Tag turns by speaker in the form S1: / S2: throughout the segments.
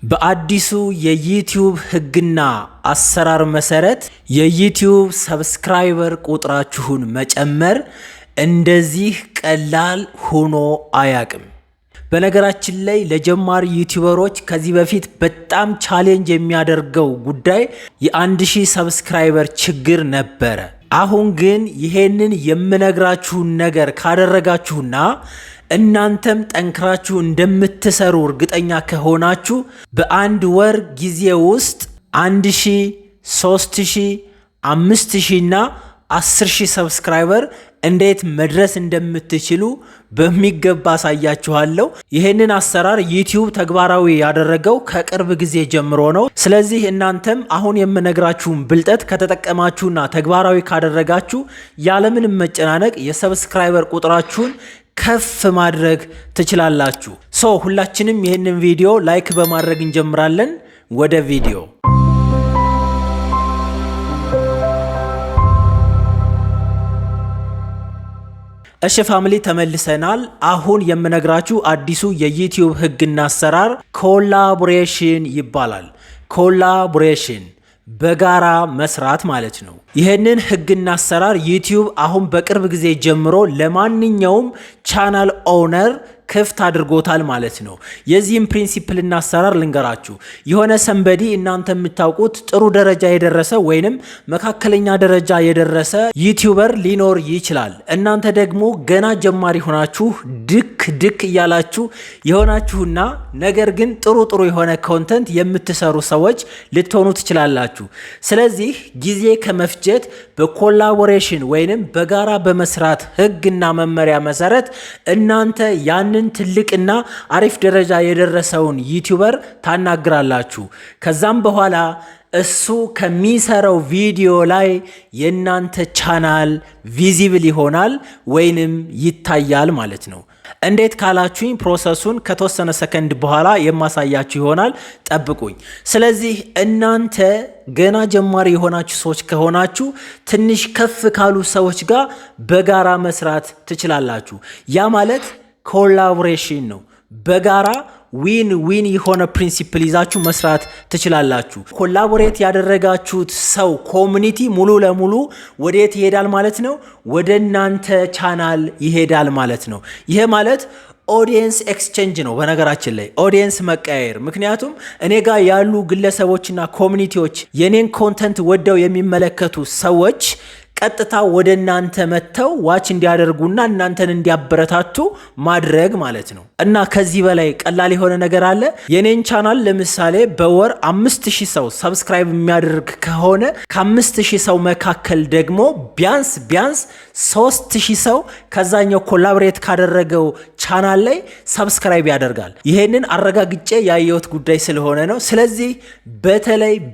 S1: በአዲሱ የዩቲዩብ ህግና አሰራር መሰረት የዩቲዩብ ሰብስክራይበር ቁጥራችሁን መጨመር እንደዚህ ቀላል ሆኖ አያቅም። በነገራችን ላይ ለጀማሪ ዩቲዩበሮች ከዚህ በፊት በጣም ቻሌንጅ የሚያደርገው ጉዳይ የ1000 ሰብስክራይበር ችግር ነበረ። አሁን ግን ይሄንን የምነግራችሁን ነገር ካደረጋችሁና እናንተም ጠንክራችሁ እንደምትሰሩ እርግጠኛ ከሆናችሁ በአንድ ወር ጊዜ ውስጥ 1000፣ 3000፣ 5000 እና 10000 ሰብስክራይበር እንዴት መድረስ እንደምትችሉ በሚገባ አሳያችኋለሁ። ይሄንን አሰራር ዩቲዩብ ተግባራዊ ያደረገው ከቅርብ ጊዜ ጀምሮ ነው። ስለዚህ እናንተም አሁን የምነግራችሁን ብልጠት ከተጠቀማችሁና ተግባራዊ ካደረጋችሁ ያለምንም መጨናነቅ የሰብስክራይበር ቁጥራችሁን ከፍ ማድረግ ትችላላችሁ። ሁላችንም ይሄንን ቪዲዮ ላይክ በማድረግ እንጀምራለን። ወደ ቪዲዮ እሺ ፋሚሊ ተመልሰናል። አሁን የምነግራችሁ አዲሱ የዩቲዩብ ህግና አሰራር ኮላቦሬሽን ይባላል። ኮላቦሬሽን በጋራ መስራት ማለት ነው። ይህንን ህግና አሰራር ዩቲዩብ አሁን በቅርብ ጊዜ ጀምሮ ለማንኛውም ቻናል ኦነር ክፍት አድርጎታል ማለት ነው። የዚህም ፕሪንሲፕልና አሰራር ልንገራችሁ። የሆነ ሰንበዲ እናንተ የምታውቁት ጥሩ ደረጃ የደረሰ ወይንም መካከለኛ ደረጃ የደረሰ ዩቲዩበር ሊኖር ይችላል። እናንተ ደግሞ ገና ጀማሪ ሆናችሁ ድክ እያላችሁ የሆናችሁና ነገር ግን ጥሩ የሆነ ኮንተንት የምትሰሩ ሰዎች ልትሆኑ ትችላላችሁ። ስለዚህ ጊዜ ከመፍጀት በኮላቦሬሽን ወይንም በጋራ በመስራት ህግና መመሪያ መሰረት እናንተ ያንን ትልቅና አሪፍ ደረጃ የደረሰውን ዩቲዩበር ታናግራላችሁ። ከዛም በኋላ እሱ ከሚሰራው ቪዲዮ ላይ የናንተ ቻናል ቪዚብል ይሆናል ወይንም ይታያል ማለት ነው። እንዴት ካላችሁኝ ፕሮሰሱን ከተወሰነ ሰከንድ በኋላ የማሳያችሁ ይሆናል። ጠብቁኝ። ስለዚህ እናንተ ገና ጀማሪ የሆናችሁ ሰዎች ከሆናችሁ ትንሽ ከፍ ካሉ ሰዎች ጋር በጋራ መስራት ትችላላችሁ። ያ ማለት ኮላቦሬሽን ነው። በጋራ ዊን የሆነ ፕሪንሲፕል ይዛችሁ መስራት ትችላላችሁ። ኮላቦሬት ያደረጋችሁት ሰው ኮሚኒቲ ሙሉ ለሙሉ ወዴት ይሄዳል ማለት ነው? ወደ እናንተ ቻናል ይሄዳል ማለት ነው። ይሄ ማለት ኦዲየንስ ኤክስቼንጅ ነው። በነገራችን ላይ ኦዲየንስ መቀያየር። ምክንያቱም እኔ ጋር ያሉ ግለሰቦችና ኮሚኒቲዎች የኔን ኮንተንት ወደው የሚመለከቱ ሰዎች ቀጥታ ወደ እናንተ መጥተው ዋች እንዲያደርጉና እናንተን እንዲያበረታቱ ማድረግ ማለት ነው። እና ከዚህ በላይ ቀላል የሆነ ነገር አለ? የኔን ቻናል ለምሳሌ በወር 5000 ሰው ሰብስክራይብ የሚያደርግ ከሆነ ከ5000 ሰው መካከል ደግሞ ቢያንስ 3000 ሰው ከዛኛው ኮላቦሬት ካደረገው ቻናል ላይ ሰብስክራይብ ያደርጋል። ይሄንን አረጋግጬ ያየሁት ጉዳይ ስለሆነ ነው። ስለዚህ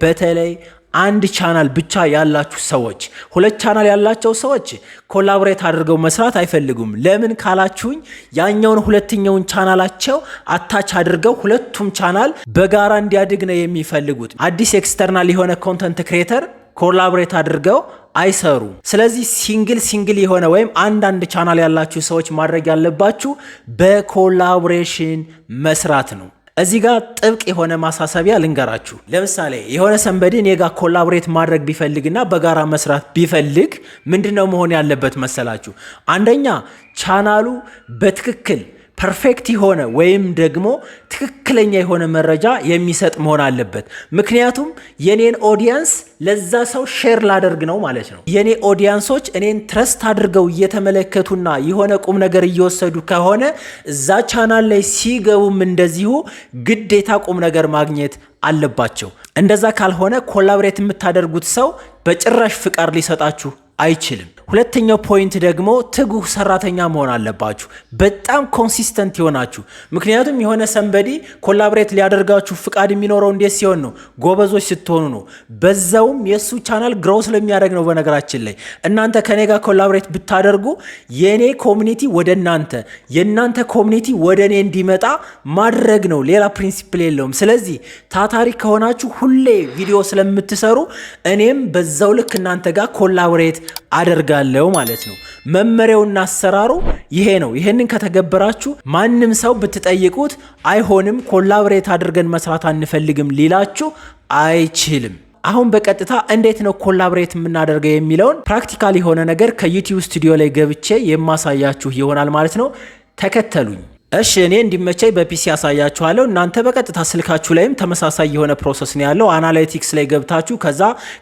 S1: በተለይ አንድ ቻናል ብቻ ያላችሁ ሰዎች፣ ሁለት ቻናል ያላቸው ሰዎች ኮላቦሬት አድርገው መስራት አይፈልጉም። ለምን ካላችሁኝ ያኛውን ሁለተኛውን ቻናላቸው አታች አድርገው ሁለቱም ቻናል በጋራ እንዲያድግ ነው የሚፈልጉት። አዲስ ኤክስተርናል የሆነ ኮንተንት ክሬተር ኮላቦሬት አድርገው አይሰሩ። ስለዚህ ሲንግል የሆነ ወይም አንዳንድ ቻናል ያላችሁ ሰዎች ማድረግ ያለባችሁ በኮላቦሬሽን መስራት ነው። እዚህ ጋር ጥብቅ የሆነ ማሳሰቢያ ልንገራችሁ። ለምሳሌ የሆነ ሰንበዲ እኔ ጋር ኮላቦሬት ማድረግ ቢፈልግና በጋራ መስራት ቢፈልግ ምንድነው መሆን ያለበት መሰላችሁ? አንደኛ ቻናሉ በትክክል ፐርፌክት የሆነ ወይም ደግሞ ትክክለኛ የሆነ መረጃ የሚሰጥ መሆን አለበት። ምክንያቱም የኔን ኦዲየንስ ለዛ ሰው ሼር ላደርግ ነው ማለት ነው። የኔ ኦዲየንሶች እኔን ትረስት አድርገው እየተመለከቱና የሆነ ቁም ነገር እየወሰዱ ከሆነ እዛ ቻናል ላይ ሲገቡም እንደዚሁ ግዴታ ቁም ነገር ማግኘት አለባቸው። እንደዛ ካልሆነ ኮላቦሬት የምታደርጉት ሰው በጭራሽ ፍቃድ ሊሰጣችሁ አይችልም። ሁለተኛው ፖይንት ደግሞ ትጉህ ሰራተኛ መሆን አለባችሁ። በጣም ኮንሲስተንት ይሆናችሁ። ምክንያቱም የሆነ ሰንበዲ ኮላቦሬት ሊያደርጋችሁ ፍቃድ የሚኖረው እንዴት ሲሆን ነው? ጎበዞች ስትሆኑ ነው። በዛውም የሱ ቻናል ግሮው ስለሚያደርግ ነው። በነገራችን ላይ እናንተ ከኔ ጋር ኮላቦሬት ብታደርጉ የኔ ኮሚኒቲ ወደ እናንተ፣ የእናንተ ኮሚኒቲ ወደ እኔ እንዲመጣ ማድረግ ነው። ሌላ ፕሪንሲፕል የለውም። ስለዚህ ታታሪ ከሆናችሁ ሁሌ ቪዲዮ ስለምትሰሩ እኔም በዛው ልክ እናንተ ጋር ኮላቦሬት አደርጋለሁ አደርጋለሁ ማለት ነው። መመሪያውና አሰራሩ ይሄ ነው። ይሄንን ከተገበራችሁ ማንም ሰው ብትጠይቁት አይሆንም፣ ኮላብሬት አድርገን መስራት አንፈልግም ሊላችሁ አይችልም። አሁን በቀጥታ እንዴት ነው ኮላብሬት የምናደርገው የሚለውን ፕራክቲካል የሆነ ነገር ከዩቲዩብ ስቱዲዮ ላይ ገብቼ የማሳያችሁ ይሆናል ማለት ነው። ተከተሉኝ። እሺ እኔ እንዲመቸኝ በፒሲ ያሳያችኋለሁ። እናንተ በቀጥታ ስልካችሁ ላይም ተመሳሳይ የሆነ ፕሮሰስ ነው ያለው። አናላይቲክስ ላይ ገብታችሁ ከዛ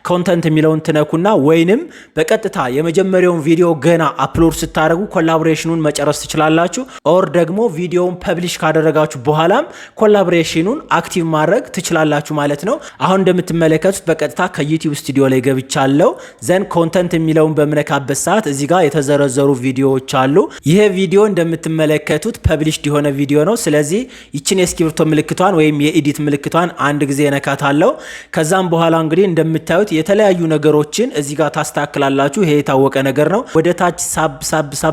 S1: ኮንተንት የሚለውን ትነኩና ወይንም በቀጥታ የመጀመሪያውን ቪዲዮ ገና አፕሎድ ስታደርጉ ኮላቦሬሽኑን መጨረስ ትችላላችሁ። ኦር ደግሞ ቪዲዮውን ፐብሊሽ ካደረጋችሁ በኋላም ኮላቦሬሽኑን አክቲቭ ማድረግ ትችላላችሁ ማለት ነው። አሁን እንደምትመለከቱት በቀጥታ ከዩቲዩብ ስቱዲዮ ላይ ገብቻለሁ። ዘን ኮንተንት የሚለውን በምነካበት ሰዓት እዚህ ጋር የተዘረዘሩ ቪዲዮዎች አሉ። ይሄ ቪዲዮ እንደምትመለከቱት ፐብሊሽ የሆነ ቪዲዮ ነው። ስለዚህ ይችን የስክሪፕቶ ምልክቷን ወይም የኤዲት ምልክቷን አንድ ጊዜ ነካታለሁ። ከዛም በኋላ እንግዲህ እንደምታዩት የተለያዩ ነገሮችን እዚህ ጋር ታስተካክላላችሁ። ይሄ የታወቀ ነገር ነው። ወደ ታች ሳብ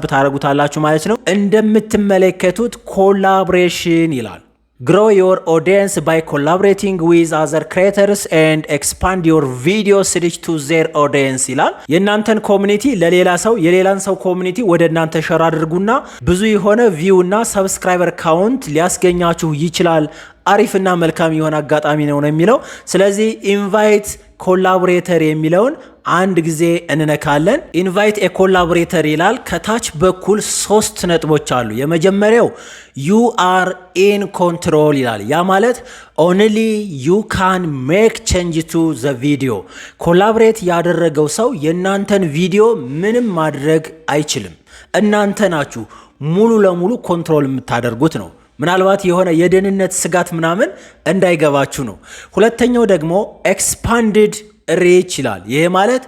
S1: ታደርጉታላችሁ ማለት ነው። እንደምትመለከቱት ኮላቦሬሽን ይላል። Grow your audience by collaborating with other creators and expand your videos reach to their audience ይላል። የእናንተን ኮሚኒቲ ለሌላ ሰው የሌላን ሰው ኮሚኒቲ ወደ እናንተ ሸር አድርጉና ብዙ የሆነ ቪው እና ሰብስክራይበር ካውንት ሊያስገኛችሁ ይችላል። አሪፍና መልካም የሆነ አጋጣሚ ነው የሚለው። ስለዚህ ኢንቫይት ኮላቦሬተር የሚለውን አንድ ጊዜ እንነካለን። ኢንቫይት ኤ ኮላቦሬተር ይላል። ከታች በኩል 3 ነጥቦች አሉ። የመጀመሪያው ዩ አር ኢን ኮንትሮል ይላል። ያ ማለት ኦንሊ ዩ ካን ሜክ ቼንጅ ቱ ዘ ቪዲዮ። ኮላቦሬት ያደረገው ሰው የእናንተን ቪዲዮ ምንም ማድረግ አይችልም። እናንተ ናችሁ ሙሉ ለሙሉ ኮንትሮል የምታደርጉት ነው። ምናልባት የሆነ የደህንነት ስጋት ምናምን እንዳይገባችሁ ነው። ሁለተኛው ደግሞ ኤክስፓንድድ ሪች ይላል። ይሄ ማለት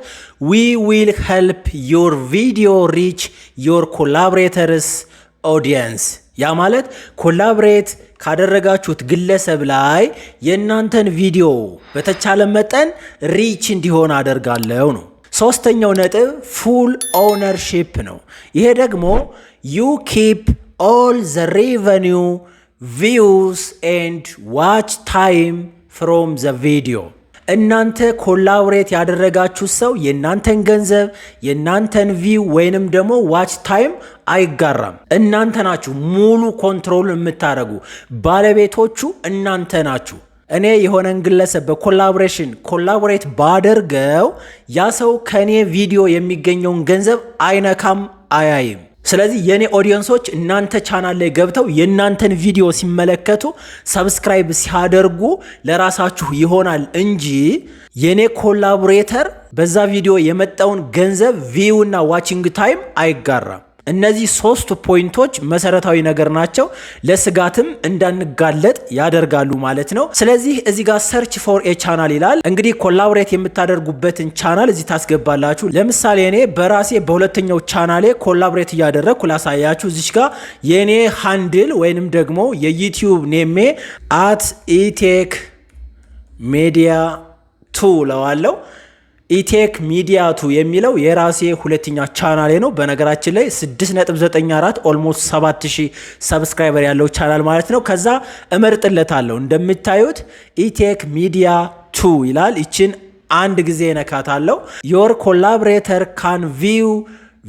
S1: ዊ ዊል ሄልፕ ዮር ቪዲዮ ሪች ዮር ኮላቦሬተርስ ኦዲየንስ። ያ ማለት ኮላቦሬት ካደረጋችሁት ግለሰብ ላይ የእናንተን ቪዲዮ በተቻለ መጠን ሪች እንዲሆን አደርጋለሁ ነው። ሶስተኛው ነጥብ ፉል ኦውነርሺፕ ነው። ይሄ ደግሞ ዩ ኪፕ all the revenue, views and watch time from the video። እናንተ ኮላቦሬት ያደረጋችሁ ሰው የእናንተን ገንዘብ የእናንተን ቪው ወይንም ደግሞ ዋች ታይም አይጋራም። እናንተ ናችሁ ሙሉ ኮንትሮል የምታደርጉ ባለቤቶቹ እናንተ ናችሁ። እኔ የሆነን ግለሰብ በኮላቦሬሽን ኮላቦሬት ባደርገው ያ ሰው ከኔ ቪዲዮ የሚገኘውን ገንዘብ አይነካም፣ አያይም። ስለዚህ የኔ ኦዲየንሶች እናንተ ቻናል ላይ ገብተው የእናንተን ቪዲዮ ሲመለከቱ ሰብስክራይብ ሲያደርጉ ለራሳችሁ ይሆናል እንጂ የኔ ኮላቦሬተር በዛ ቪዲዮ የመጣውን ገንዘብ ቪው እና ዋቺንግ ታይም አይጋራም። እነዚህ 3 ፖይንቶች መሰረታዊ ነገር ናቸው። ለስጋትም እንዳንጋለጥ ያደርጋሉ ማለት ነው። ስለዚህ እዚህ ጋር ሰርች ፎር ኤ ቻናል ይላል። እንግዲህ ኮላቦሬት የምታደርጉበትን ቻናል እዚህ ታስገባላችሁ። ለምሳሌ እኔ በራሴ በሁለተኛው ቻናሌ ኮላቦሬት እያደረግኩ ላሳያችሁ። እዚች ጋር የኔ ሃንድል ወይንም ደግሞ የዩቲዩብ ኔሜ @ኢቴክ ሚዲያ 2 ለዋለው። ኢቴክ ሚዲያ 2 የሚለው የራሴ ሁለተኛ ቻናሌ ነው። በነገራችን ላይ 6.94 ኦልሞስት 7000 ሰብስክራይበር ያለው ቻናል ማለት ነው። ከዛ እመርጥለታለሁ። እንደምታዩት ኢቴክ ሚዲያ 2 ይላል። ይችን አንድ ጊዜ ነካታለሁ። ዮር ኮላቦሬተር ካን ቪው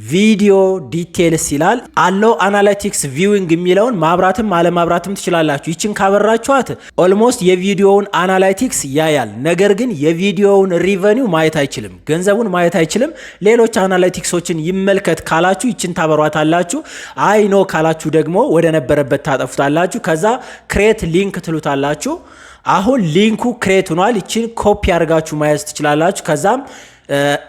S1: ቪዲዮ ዲቴልስ ይላል። አለው አናላይቲክስ ቪዊንግ የሚለውን ማብራትም አለማብራትም ትችላላችሁ። ይችን ካበራችኋት ኦልሞስት የቪዲዮውን አናላይቲክስ ያያል። ነገር ግን የቪዲዮውን ሪቨኒው ማየት አይችልም፣ ገንዘቡን ማየት አይችልም። ሌሎች አናላይቲክሶችን ይመልከት ካላችሁ ይችን ታበሯታላችሁ። አይ ኖ ካላችሁ ደግሞ ወደ ነበረበት ታጠፉታላችሁ። ከዛ ክሬት ሊንክ ትሉታላችሁ። አሁን ሊንኩ ክሬት ሆኗል። ይችን ኮፒ አድርጋችሁ ማየት ትችላላችሁ። ከዛም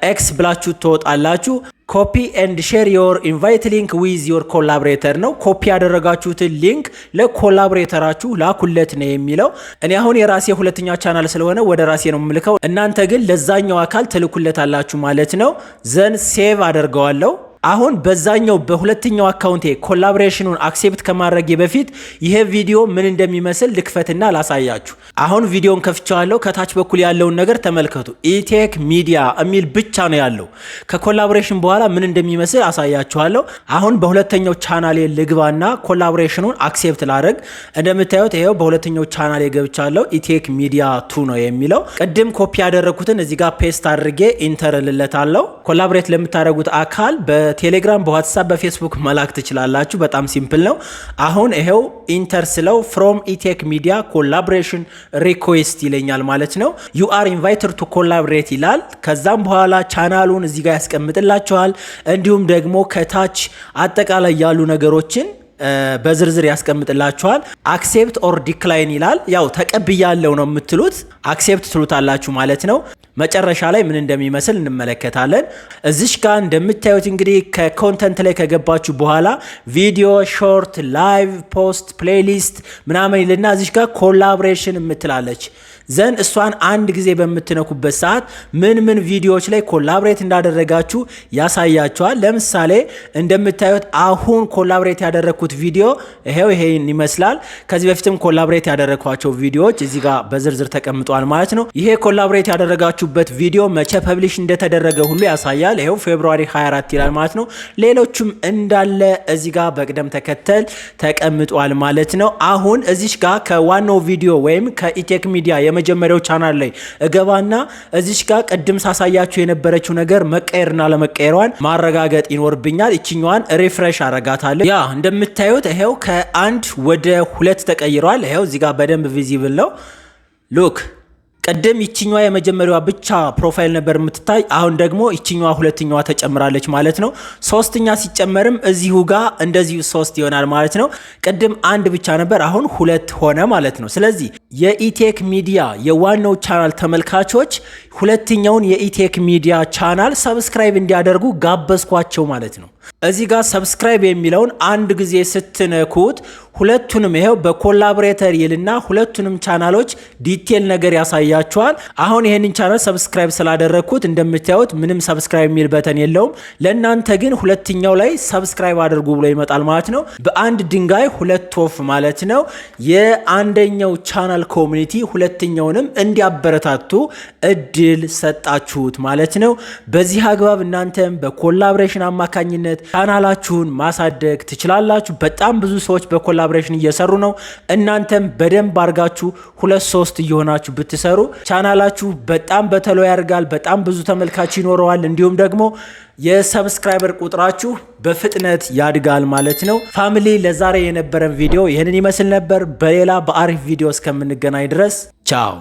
S1: ኤክስ ብላችሁ ትወጣላችሁ። ኮፒ ኤንድ ሼር ዮር ኢንቫይት ሊንክ ዊዝ ዮር ኮላቦሬተር ነው። ኮፒ ያደረጋችሁትን ሊንክ ለኮላቦሬተራችሁ ላኩለት ነው የሚለው። እኔ አሁን የራሴ ሁለተኛ ቻናል ስለሆነ ወደ ራሴ ነው የምልከው። እናንተ ግን ለዛኛው አካል ትልኩለታላችሁ ማለት ነው። ዘን ሴቭ አደርገዋለሁ። አሁን በዛኛው በሁለተኛው አካውንቴ ኮላቦሬሽኑን አክሴፕት ከማድረጌ በፊት ይሄ ቪዲዮ ምን እንደሚመስል ልክፈትና ላሳያችሁ። አሁን ቪዲዮን ከፍቻለሁ። ከታች በኩል ያለውን ነገር ተመልከቱ። ኢቴክ ሚዲያ የሚል ብቻ ነው ያለው። ከኮላቦሬሽን በኋላ ምን እንደሚመስል አሳያችኋለሁ። አሁን በሁለተኛው ቻናሌ ልግባና ኮላቦሬሽኑን አክሴፕት ላደርግ። እንደምታዩት ይሄው በሁለተኛው ቻናሌ ገብቻለሁ። ኢቴክ ሚዲያ 2 ነው የሚለው። ቅድም ኮፒ ያደረኩትን እዚህ ጋር ፔስት አድርጌ ኢንተር ልለታለሁ። ኮላቦሬት ለምታደርጉት አካል በቴሌግራም፣ በዋትስአፕ፣ በፌስቡክ መላክ ትችላላችሁ። በጣም ሲምፕል ነው። አሁን ይሄው ኢንተር ስለው ፍሮም ኢቴክ ሚዲያ ኮላቦሬሽን ሪኩዌስት ይለኛል ማለት ነው። ዩ አር ኢንቫይትድ ቱ ኮላቦሬት ይላል። ከዛም በኋላ ቻናሉን እዚህ ጋር ያስቀምጥላችኋል። እንዲሁም ደግሞ ከታች አጠቃላይ ያሉ ነገሮችን በዝርዝር ያስቀምጥላችኋል። አክሴፕት ኦር ዲክላይን ይላል። ያው ተቀብያለሁ ነው የምትሉት፣ አክሴፕት ትሉታላችሁ ማለት ነው። መጨረሻ ላይ ምን እንደሚመስል እንመለከታለን። እዚሽ ጋር እንደምታዩት እንግዲህ ከኮንተንት ላይ ከገባችሁ በኋላ ቪዲዮ፣ ሾርት፣ ላይቭ፣ ፖስት፣ ፕሌሊስት ምናምን ይልና እዚሽ ጋር ኮላቦሬሽን የምትላለች ዘን እሷን አንድ ጊዜ በምትነኩበት ሰዓት ምን ምን ቪዲዮዎች ላይ ኮላቦሬት እንዳደረጋችሁ ያሳያችኋል። ለምሳሌ እንደምታዩት አሁን ኮላቦሬት ያደረኩት ቪዲዮ ይሄን ይመስላል። ከዚህ በፊትም ኮላቦሬት ያደረኳቸው ቪዲዮዎች እዚህ ጋር በዝርዝር ተቀምጧል ማለት ነው። ይሄ ኮላቦሬት ያደረጋችሁበት ቪዲዮ መቼ ፐብሊሽ እንደተደረገ ሁሉ ያሳያል። ይሄው ፌብሩዋሪ 24 ይላል ማለት ነው። ሌሎችም እንዳለ እዚህ ጋር በቅደም ተከተል ተቀምጧል ማለት ነው። አሁን እዚህ ጋር ከዋናው ቪዲዮ ወይም ከኢቴክ ሚዲያ የመጀመሪያው ቻናል ላይ እገባና እዚች ጋር ቅድም ሳሳያችሁ የነበረችው ነገር መቀየርና ለመቀየሯን ማረጋገጥ ይኖርብኛል። እቺኛዋን ሪፍሬሽ አረጋታለሁ። ያ እንደምታዩት ይሄው ከ1 ወደ 2 ተቀይሯል። ይሄው እዚህ ጋር በደንብ ቪዚብል ነው። ሉክ ቀደም ይችኛዋ የመጀመሪያዋ ብቻ ፕሮፋይል ነበር የምትታይ። አሁን ደግሞ ይችኛዋ ሁለተኛዋ ተጨምራለች ማለት ነው። ሶስተኛ ሲጨመርም እዚሁ ጋር እንደዚሁ 3 ይሆናል ማለት ነው። ቀደም 1 ብቻ ነበር፣ አሁን 2 ሆነ ማለት ነው። ስለዚህ የኢቴክ ሚዲያ የዋናው ቻናል ተመልካቾች ሁለተኛውን የኢቴክ ሚዲያ ቻናል ሰብስክራይብ እንዲያደርጉ ጋበዝኳቸው ማለት ነው። እዚህ ጋር ሰብስክራይብ የሚለውን አንድ ጊዜ ስትነኩት ሁለቱንም ይሄው በኮላቦሬተር ይልና ሁለቱንም ቻናሎች ዲቴል ነገር ያሳያቸዋል። አሁን ይሄንን ቻናል ሰብስክራይብ ስላደረኩት እንደምታዩት ምንም ሰብስክራይብ የሚል በተን የለውም። ለእናንተ ግን ሁለተኛው ላይ ሰብስክራይብ አድርጉ ብሎ ይመጣል ማለት ነው። በአንድ ድንጋይ 2 ወፍ ማለት ነው። የአንደኛው ቻናል ኮሚኒቲ ሁለተኛውንም እንዲያበረታቱ እድል ሰጣችሁት ማለት ነው። በዚህ አግባብ እናንተም በኮላቦሬሽን አማካኝነት ቻናላችሁን ማሳደግ ትችላላችሁ። በጣም ብዙ ሰዎች በኮላቦሬሽን እየሰሩ ነው። እናንተም በደንብ አድርጋችሁ 2-3 እየሆናችሁ ብትሰሩ ቻናላችሁ በጣም በተሎ ያድጋል፣ በጣም ብዙ ተመልካች ይኖረዋል። እንዲሁም ደግሞ የሰብስክራይበር ቁጥራችሁ በፍጥነት ያድጋል ማለት ነው። ፋሚሊ ለዛሬ የነበረን ቪዲዮ ይህንን ይመስል ነበር። በሌላ በአሪፍ ቪዲዮ እስከምንገናኝ ድረስ ቻው።